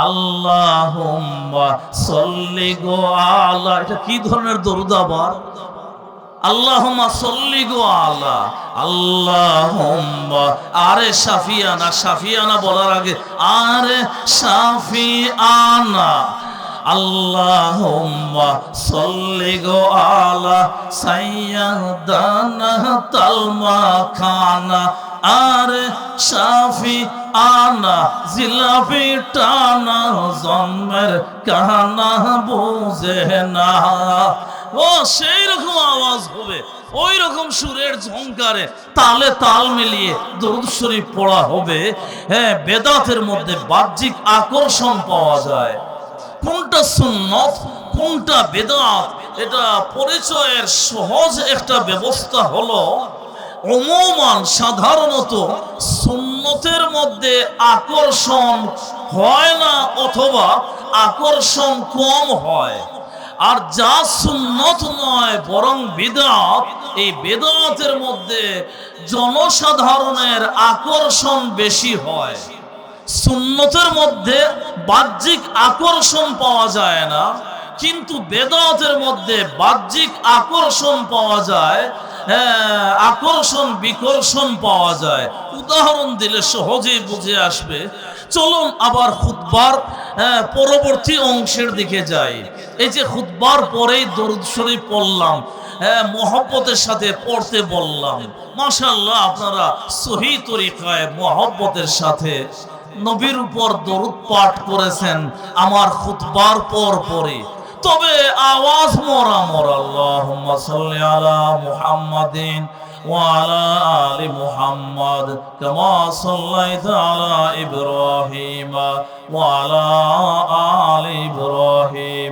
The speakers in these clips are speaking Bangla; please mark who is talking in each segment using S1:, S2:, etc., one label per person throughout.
S1: আল্লাহুম্মা সাল্লি গো আলা, এটা কি ধরনের দরুদ আবার? আল্লাহুম্মা সাল্লি গো আলা, আল্লাহুম্মা, আরে শাফিয়ানা, শাফিয়ানা বলার আগে আরে শাফিয়ানা, আল্লাহুম্মা সাল্লি গো আলা সাইয়্যিদানা তালমা খানা, আরে শাফি আনা জিলাপি টানা জন্মের কানা বুঝে না। ও সেই রকম আওয়াজ হবে, ওই রকম সুরের ঝংকারে তালে তাল মিলিয়ে দরুদ শরীফ পড়া হবে। হ্যাঁ, বেদাতের মধ্যে বাহ্যিক আকর্ষণ পাওয়া যায়। কোনটা সুন্নত কোনটা বেদাত, এটা পরিচয়ের সহজ একটা ব্যবস্থা হলো, ওমমান সাধারণত সুন্নতের মধ্যে আকর্ষণ হয় না অথবা আকর্ষণ কম হয়, আর যা সুন্নত নয় বরং বিদআত, এই বিদআতের মধ্যে জনসাধারণের আকর্ষণ বেশি হয়। সুন্নতের মধ্যে বাহ্যিক আকর্ষণ পাওয়া যায় না, কিন্তু বেদাতের মধ্যে বাহ্যিক আকর্ষণ পাওয়া যায়, আকর্ষণ বিকর্ষণ পাওয়া যায়। উদাহরণ দিলে সহজেই বুঝে আসবে। চলুন আবার খুতবার পরবর্তী অংশের দিকে যাই। এই যে খুতবার পরেই দরুদ শরীফ পড়লাম, মহব্বতের সাথে পড়তে বললাম। মাশাআল্লাহ, আপনারা সহি তরিকায় মহব্বতের সাথে নবীর উপর দরুদ পাঠ করেছেন আমার খুতবার পর পরে। তবে আওয়াজ মরা মরা, আল্লাহুম্মা সাল্লি আলা মুহাম্মাদিন ওয়া আলা আলি মুহাম্মাদ কামা সাল্লাইতা আলা ইব্রাহিম ওয়া আলা আলি ইব্রাহিম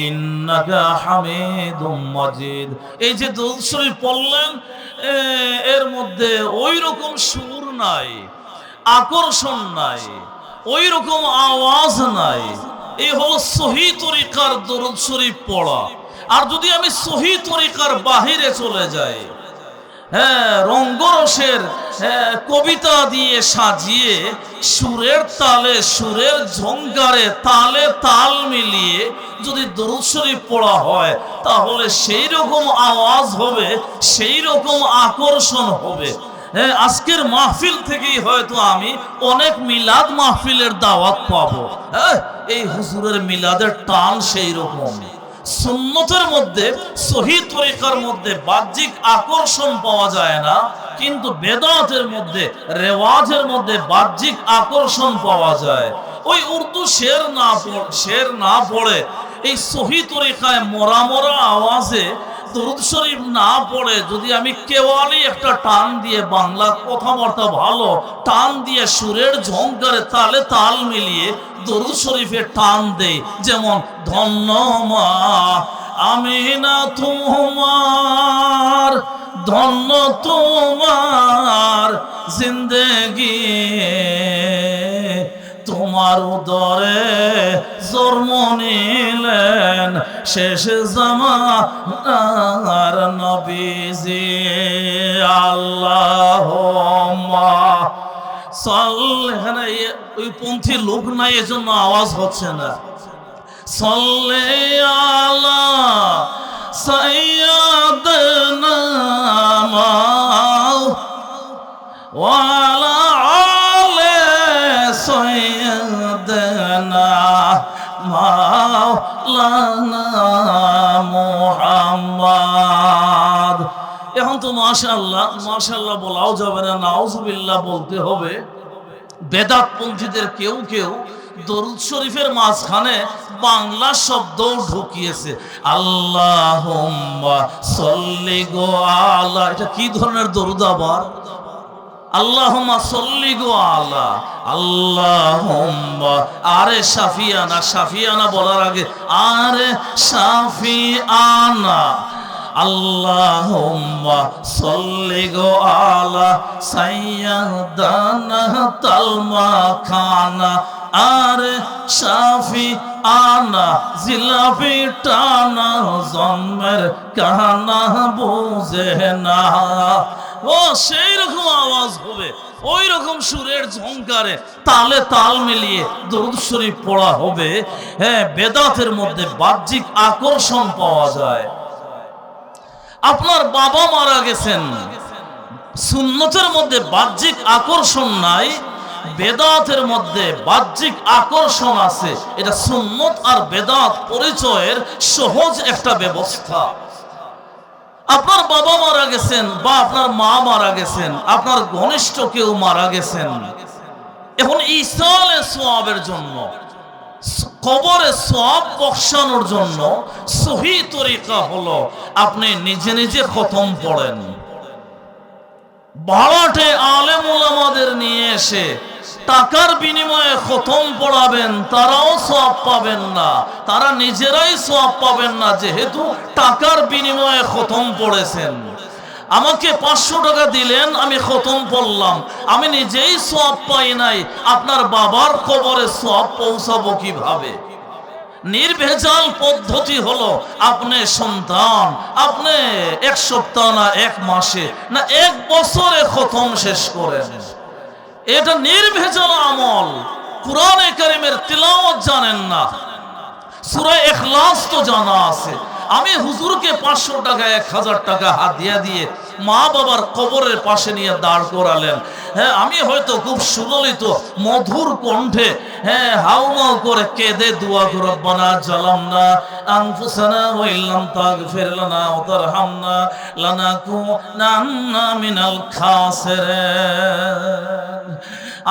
S1: ইন্নাকা হামিদুম মাজিদ। এই যে দরুদ শরীফ পড়লেন, এর মধ্যে ওই রকম সুর নাই, আকর্ষণ নাই, ওই রকম আওয়াজ নাই। এই হলো সহি তরিকার দরুদ শরীফ পড়া। আর যদি আমি সহি তরিকার বাহিরে চলে যাই, রঙ্গরসের কবিতা দিয়ে সাজিয়ে সুরের তালে সুরের ঝংকারে তালে তাল মিলিয়ে যদি দরুদ শরীফ পড়া হয়, তাহলে সেই রকম আওয়াজ হবে, সেই রকম আকর্ষণ হবে। আজকের মাহফিল থেকেই হয়তো আমি অনেক মিলাদ মাহফিলের দাওয়াত পাবো। এই হুজুরের মিলাদের টান সেই রকম। সুন্নতের মধ্যে সহি তরিকার মধ্যে বাহ্যিক আকর্ষণ পাওয়া যায় না, কিন্তু বেদাতের মধ্যে রেওয়াজের মধ্যে বাহ্যিক আকর্ষণ পাওয়া যায়। ওই উর্দু শের না পড়ে এই সহি তরিকায় মরা মরা আওয়াজে দরুদ শরীফ না পড়ে যদি আমি কেওয়ালি একটা টান দিয়ে, বাংলা কথাবার্তা ভালো টান দিয়ে সুরের ঝংকারে তালে তাল মিলিয়ে দরুদ শরীফে টান দেই, যেমন ধন্য মা আমিনা তোমার, ধন্য তোমার জিন্দেগি, তোমার উদরে জন্ম নিলেন শেষ জামানার নবীজি। আল্লাহুম্মা সাল্লি, এখানে ওই পন্থী লোক নাই, এজন্য আওয়াজ হচ্ছে না। সাল্লি আলা সাইয়্যিদানা ওয়া আলা আলি সাইয়্যিদানা মাওলানা মুহাম্মদ। এখন তো মাশাআল্লাহ মাশাআল্লাহ বলাও যাবে না, নাউজুবিল্লাহ বলতে হবে। বেদাত পন্থীদের কেউ কেউ দরুদ শরীফের মাঝখানে বাংলা শব্দ ঢুকিয়েছে। আল্লাহুম্মা সাল্লি গো আলা, এটা কি ধরনের দরুদ আবার? আল্লাহুম্মা সাল্লি গো আলা, আল্লাহুম্মা, আরে শাফিয়ানা, শাফিয়ানা বলার আগে আরে শাফিয়ানা, আল্লাহুম্মা সাল্লি গো আলা সাইয়্যিদানা তালমা খানা, আরে শাফিয়ানা জিলাপি টানা জন্মের কানা বুঝে না। ও সেই রকম আওয়াজ হবে। ওই রকম সুরের ঝংকারে তালে তাল মিলিয়ে দরুদ শরীফ পড়া হবে। হ্যাঁ, বেদাতের মধ্যে বাহ্যিক আকর্ষণ পাওয়া যায়। আপনার বাবা মারা গেছেন, সুন্নতের মধ্যে বাহ্যিক আকর্ষণ নাই, বেদাতের মধ্যে বাহ্যিক আকর্ষণ আছে। এটা সুন্নত আর বেদাত পরিচয়ের সহজ একটা ব্যবস্থা। আপনার বাবা মারা গেছেন বা আপনার মা মারা গেছেন, আপনার ঘনিষ্ঠ কেউ মারা গেছেন, এখন ইসালে সওয়াবের জন্য, কবরে সওয়াব বখশানোর জন্য সহি তরিকা হলো আপনি নিজে নিজে খতম পড়েন। ভাড়াটে আলেম ওলামাদের নিয়ে এসে টাকার বিনিময়ে খতম পড়াবেন, তারাও সওয়াব পাবেন না, তারা নিজেরাই সওয়াব পাবেন না, যেহেতু টাকার বিনিময়ে খতম পড়েছেন। আমাকে 500 টাকা দিলেন, আমি খতম পড়লাম, আমি নিজেই সওয়াব পাই নাই, আপনার বাবার কবরে সওয়াব পৌঁছাবো কিভাবে? নির্ভেজাল পদ্ধতি হলো আপনি সন্তান, আপনি 1 সপ্তাহ না 1 মাসে না 1 বছরে খতম শেষ করেন। এটা নির্ভেজাল আমল। কুরআনে কারীমের তিলাওয়াত জানেন না, সূরা ইখলাস তো জানা আছে। আমি হুজুরকে 500 টাকা 1000 টাকা হাদিয়া দিয়ে মা বাবার কবরের পাশে নিয়ে দাঁড় করালেন। হ্যাঁ, আমি হয়তো খুব সুললিত মধুর কণ্ঠে হাউমাউ করে কেঁদে দোয়া করে, রব্বানা জালামনা আনফুসানা ওয়া ইল্লাম তাগফির লানা ওয়া তারহামনা লানাকুনান্না মিনাল খাসিরিন।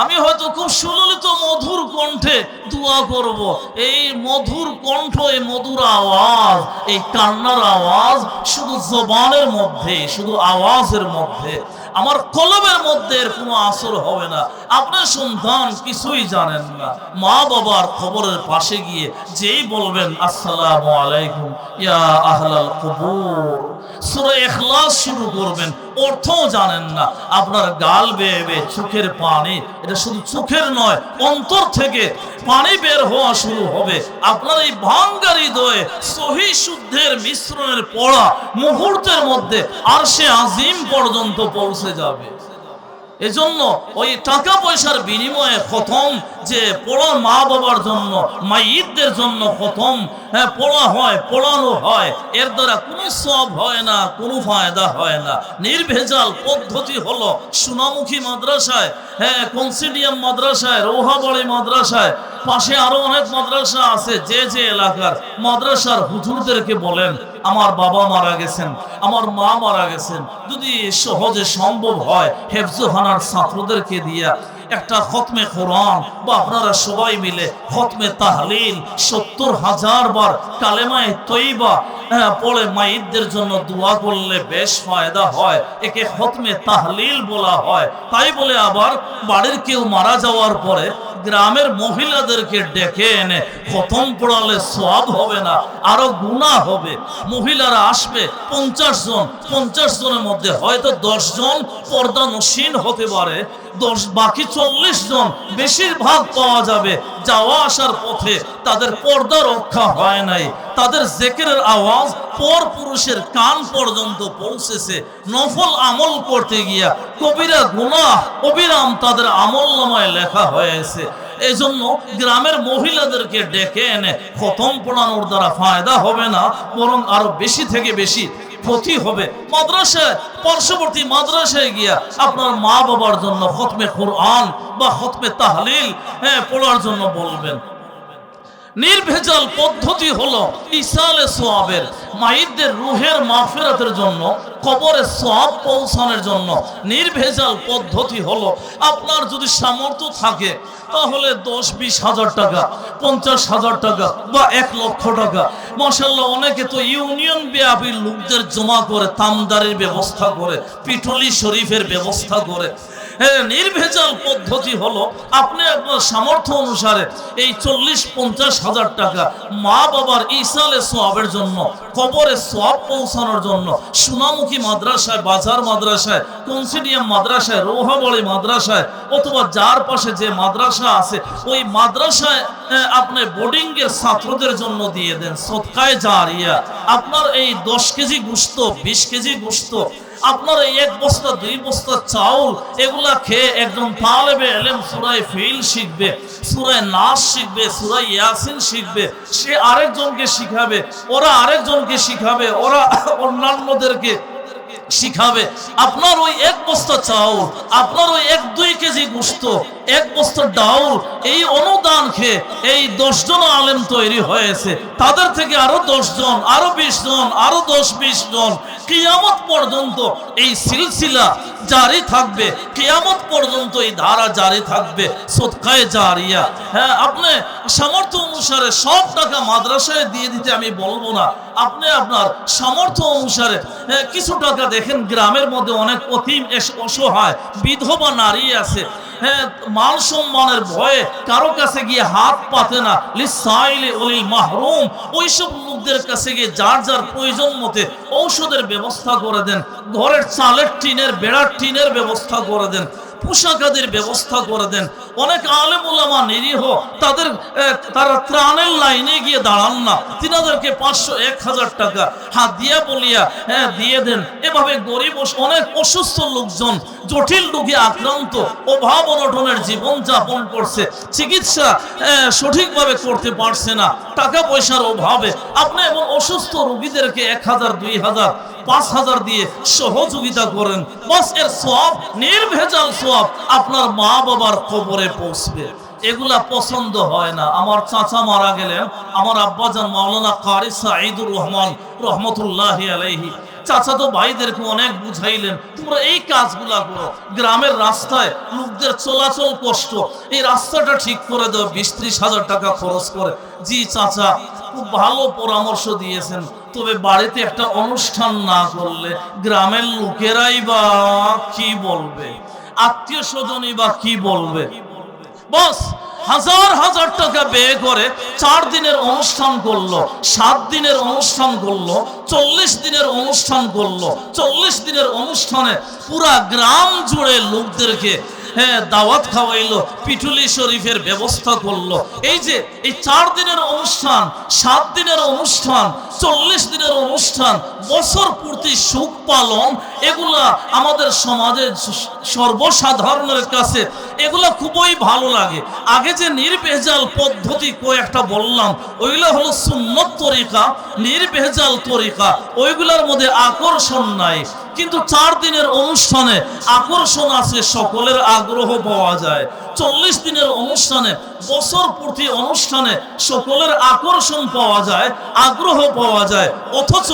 S1: আমি হয়তো খুব সুললিত মধুর কণ্ঠে দোয়া করব। এই মধুর কণ্ঠ, এই মধুর আওয়াজ, এই কান্নার আওয়াজ শুধু জবানের মধ্যে, শুধু আওয়াজের মধ্যে, আমার কলবের মধ্যে এর কোনো আসর হবে না। আপনার সন্তান কিছুই জানেন না, মা বাবার কবরের পাশে গিয়ে যেই বলবেন আসসালামু আলাইকুম ইয়া আহলাল কুবুর, সূরা ইখলাস শুরু করবেন, অর্থও জানেন না, আপনার গাল বেয়ে বেয়ে চোখের পানি, এটা শুধু চোখের নয়, অন্তর থেকে পানি বের হওয়া শুরু হবে। আপনার এই ভাঙ্গা হৃদয়ে সহি শুদ্ধের মিশ্রণের পড়া মুহূর্তের মধ্যে আরশে আজিম পর্যন্ত পৌঁছে যাবে। এজন্য ওই টাকা পয়সার বিনিময়ে খতম যে পড়া মা বাবার জন্য, মাইয়িতদের জন্য খতম পড়া হয়, পড়ানো হয়, এর দ্বারা কোনো সওয়াব হয় না, কোনো ফায়দা হয় না। নির্ভেজাল পদ্ধতি হলো সোনামুখী মাদ্রাসায়, কনসিডিয়াম মাদ্রাসায়, রৌহাবাড়ি মাদ্রাসায়, পাশে আরো অনেক মাদ্রাসা আছে, যে যে এলাকার মাদ্রাসার হুজুরদেরকে বলেন আমার বাবা মারা গেছেন, আমার মা মারা গেছেন, যদি সহজে সম্ভব হয় হেফজোখানার ছাত্রদেরকে দিয়া একটা খতমে কোরআন বা আপনারা সবাই মিলে খতমে তাহলিল 70,000 বার কালেমায়ে তৈবা পড়ে মাইয়িতদের জন্য দোয়া করলে বেশ ফায়দা হয়। একে খতমে তাহলিল বলা হয়। তাই বলে আবার বাড়ির কেউ মারা যাওয়ার পরে গ্রামের মহিলাদেরকে ডেকে এনে খতম পড়ালে সওয়াব হবে না, আরো গুনাহ হবে। মহিলারা আসবে 50 জন, 50 জনের মধ্যে হয়তো 10 জন পর্দানশীন হতে পারে, বাকি 40 জন বেশিরভাগ পাওয়া যাবে যাওয়া আসার পথে তাদের পর্দা রক্ষা হয় নাই, তাদের জিকিরের আওয়াজ পর পুরুষের কান পর্যন্ত পৌঁছেছে, নফল আমল করতে গিয়া কবিরা গুনাহ অবিরাম তাদের আমলনামায় লেখা হয়েছে। এই জন্য গ্রামের মহিলাদেরকে ডেকে এনে খতম পড়ানোর দ্বারা ফায়দা হবে না, বরং আরো বেশি থেকে বেশি ক্ষতি হবে। মাদ্রাসায়, পার্শ্ববর্তী মাদ্রাসায় গিয়া আপনার মা বাবার জন্য খতমে কোরআন বা খতমে তাহলিল পড়ার জন্য বলবেন। নির্ভেজাল পদ্ধতি হলো ইসালে সওয়াবের, মাইয়িতদের রূহের মাগফিরাতের জন্য, কবরে সওয়াব পৌঁছানোর জন্য নির্ভেজাল পদ্ধতি হলো আপনার যদি সামর্থ্য থাকে তাহলে 10-20 হাজার টাকা, 50,000 টাকা বা 1 লক্ষ টাকা, মাশাআল্লাহ অনেকে তো ইউনিয়ন ব্যাপী লোকদের জমা করে তামদারির ব্যবস্থা করে, পিটুলি শরীফের ব্যবস্থা করে। নির্ভেজাল পদ্ধতি হলো আপনি আপনার সামর্থ্য অনুসারে এই 40-50 হাজার টাকা মা বাবার ইসালে সওয়াবের জন্য, কবরে সওয়াব পৌঁছানোর জন্য সোনামুখী মাদ্রাসায়, বাজার মাদ্রাসায়, কনসিডিয়াম মাদ্রাসায়, রৌহাবাড়ি মাদ্রাসায় অথবা যার পাশে যে মাদ্রাসা আছে ওই মাদ্রাসায় আপনি বোর্ডিং এর ছাত্রদের জন্য দিয়ে দেন। সদকায়ে জারিয়া। আপনার এই 10 কেজি গোশত, 20 কেজি গোশত আপনার এই 1 বস্তা 2 বস্তা চাউল এগুলা খেয়ে একজন তালেবে ইলম সূরা ফিল শিখবে, সূরা নাস শিখবে, সূরা ইয়াসিন শিখবে, সে আরেকজনকে শিখাবে, ওরা আরেকজনকে শিখাবে, ওরা অন্যান্যদেরকে শিখাবে। আপনার ওই 1 বস্তা চাউল, আপনার ওই 1-2 কেজি গোশত, 1 বস্তা ডাউল, এই অনুদান খেয়ে এই 10 জন আলেম তৈরি হয়েছে। তাদের থেকে আরো 10 জন, আরো 20 জন, আরো 10-20 জন, কিয়ামত পর্যন্ত এই সিলসিলা জারি থাকবে, কিয়ামত পর্যন্ত এই ধারা জারি থাকবে, সদকায়ে জারিয়া। হ্যাঁ, আপনি সামর্থ্য অনুসারে সব টাকা মাদ্রাসায় দিয়ে দিতে আমি বলবো না, আপনি আপনার সামর্থ্য অনুসারে কিছু টাকা দেখেন, গ্রামের মধ্যে অনেক অতিম অসহায় বিধবা নারী আছে, হ্যাঁ, মান সম্মানের ভয়ে কারো কাছে গিয়ে হাত পাতে না, লিসাইলি ওলিল মাহরুম, ওইসব লোকদের কাছে গিয়ে যার যার প্রয়োজন মতে ঔষধের ব্যবস্থা করে দেন, ঘরের চালের টিনের বেড়ার টিনের ব্যবস্থা করে দেন, পোশাকাদের ব্যবস্থা করে দেন। অনেক আলেম ওলামা নিরীহ, তারা ত্রাণের লাইনে গিয়ে দাঁড়ান না, তিনাদেরকে 500-1000 টাকা হাত দিয়া বলিয়া দিয়ে দেন। এভাবে গরিব অনেক অসুস্থ লোকজন, জটিল রোগে আক্রান্ত, অভাব অনটনের জীবন যাপন করছে, চিকিৎসা সঠিকভাবে করতে পারছে না, টাকা পয়সার অভাবে। আপনি এমন অসুস্থ রোগীদেরকে 1000, 2000, 5000 দিয়ে সহযোগিতা করেন, বাস এর সওয়াব, নির্ভেজাল সওয়াব আপনার মা বাবার কবরে পৌঁছবে। এগুলা পছন্দ হয় না। আমার চাচা মারা গেলেন, আমার আব্বাজান মাওলানা কারি সাঈদুর রহমান রহমতুল্লাহি আলাইহি চাচা তো ভাইদেরকে অনেক বুঝাইলেন, তোমরা এই কাজগুলা করো, গ্রামের রাস্তায় লোকদের চলাচল কষ্ট, এই রাস্তাটা ঠিক করে দাও, 20-30 হাজার টাকা খরচ করে। জি চাচা, খুব ভালো পরামর্শ দিয়েছেন, তবে বাড়িতে একটা অনুষ্ঠান না করলে গ্রামের লোকেরাই বা কি বলবে, আত্মীয় স্বজনই বা কি বলবে। বস হাজার হাজার টাকা ব্যয় করে 4 দিনের অনুষ্ঠান করলো, 7 দিনের অনুষ্ঠান করলো, 40 দিনের অনুষ্ঠান করলো। 40 দিনের অনুষ্ঠানে পুরা গ্রাম জুড়ে লোকদেরকে দাওয়াত খাওয়াইলো, পিটুলি শরীফের ব্যবস্থা করলো। এই যে এই 4 দিনের অনুষ্ঠান, 7 দিনের অনুষ্ঠান, 40 দিনের অনুষ্ঠান, বছর পূর্তি সুখ পালন, এগুলা আমাদের সমাজের সর্বসাধারণের কাছে এগুলা খুবই ভালো লাগে। আগে যে নির্ভেজাল পদ্ধতি কয়েকটা বললাম, ওইগুলা হলো সুন্নত তরিকা, নির্ভেজাল তরিকা, ওইগুলার মধ্যে আকর্ষণ নাই। কিন্তু 4 দিনের অনুষ্ঠানে আকর্ষণ আছে, সকলের আগ্রহ পাওয়া যায়। 40 দিনের অনুষ্ঠানে, বছর পূর্তি অনুষ্ঠানে সকলের আকর্ষণ পাওয়া যায়, আগ্রহ পাওয়া যায়। অথচ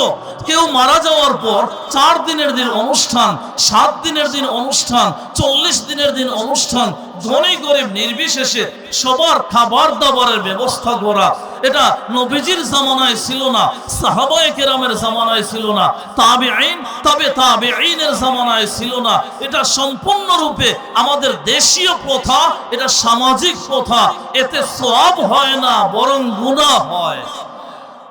S1: কেউ মারা যাওয়ার পর 4 দিনের দিন অনুষ্ঠান, 7 দিনের দিন অনুষ্ঠান, 40 দিনের দিন অনুষ্ঠান, ধনী গরিব নির্বিশেষে সবার খাবার দাবারের ব্যবস্থা করা, এটা নবীজির জামানায় ছিল না, সাহাবায়ে কেরামের জামানায় ছিল না, তাবেঈন, তাবেঈনের জামানায় ছিল না। এটা সম্পূর্ণরূপে আমাদের দেশীয় প্রথা, এটা সামাজিক প্রথা। এতে সওয়াব হয় না, বরং গুনাহ হয়।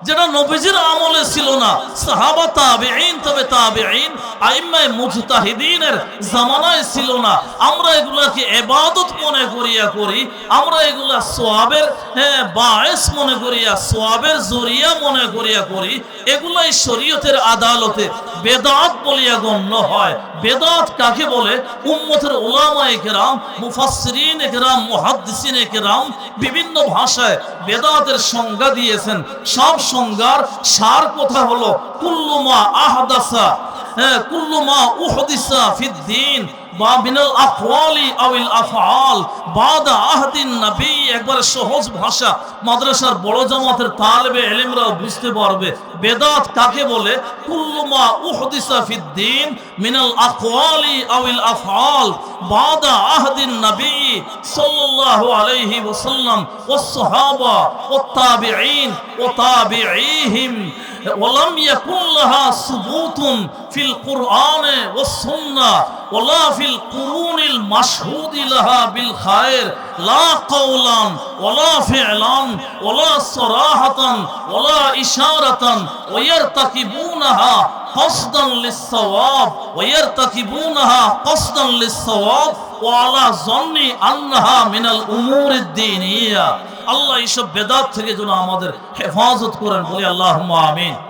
S1: যেটা নবীজির আমলে ছিল না, সাহাবা, তাবেঈন, তাবেঈন, আইম্মায়ে মুজতাহিদিনের জামানায় ছিল না। আমরা এগুলাকে ইবাদত মনে করি, আমরা এগুলা সওয়াবের বায়েস মনে করিয়া, সওয়াবের জরিয়া মনে করি। এগুলাই শরীয়তের আদালতে বেদাত বলিয়া গণ্য হয়। বেদাত কাকে বলে? উম্মতের উলামায়ে কেরাম, মুফাসসিরিনে কেরাম, মুহাদ্দিসিনে কেরাম বিভিন্ন ভাষায় বেদাতের সংজ্ঞা দিয়েছেন। সব সংজ্ঞার সার কথা হলো কুল্লু মা আহদাসা, কুল্লু মা উহদিসা ফিদ্দীন বা মিনাল আকওয়ালি আওয়াল আফআল বাদা আহদিন নবী। একবার সহজ ভাষা, মাদ্রাসার বড় জামাতের তালেবে ইলমরাও বুঝতে পারবে। বেদাত কাকে বলে? কুল্লু মা উহদিসা ফিদ্দীন মিনাল আকওয়ালি আওয়াল আফআল বাদা আহদিন নবী সাল্লাল্লাহু আলাইহি ওয়াসাল্লাম ওয়াস সাহাবা ওয়াত তাবিঈন ওয়া তাবিঈহিম ولم يكن لها ثبوت في القرآن والسنة ولا في القرون المشهود لها بالخير، لا قولا ولا فعلا ولا صراحة ولا إشارة، ويرتكبونها قصدا للصواب وعلى ظن أنها من الأمور الدينية। আল্লাহ এইসব বেদাত থেকে যেন আমাদের হেফাজত করেন, বলি আল্লাহুম্মা আমিন।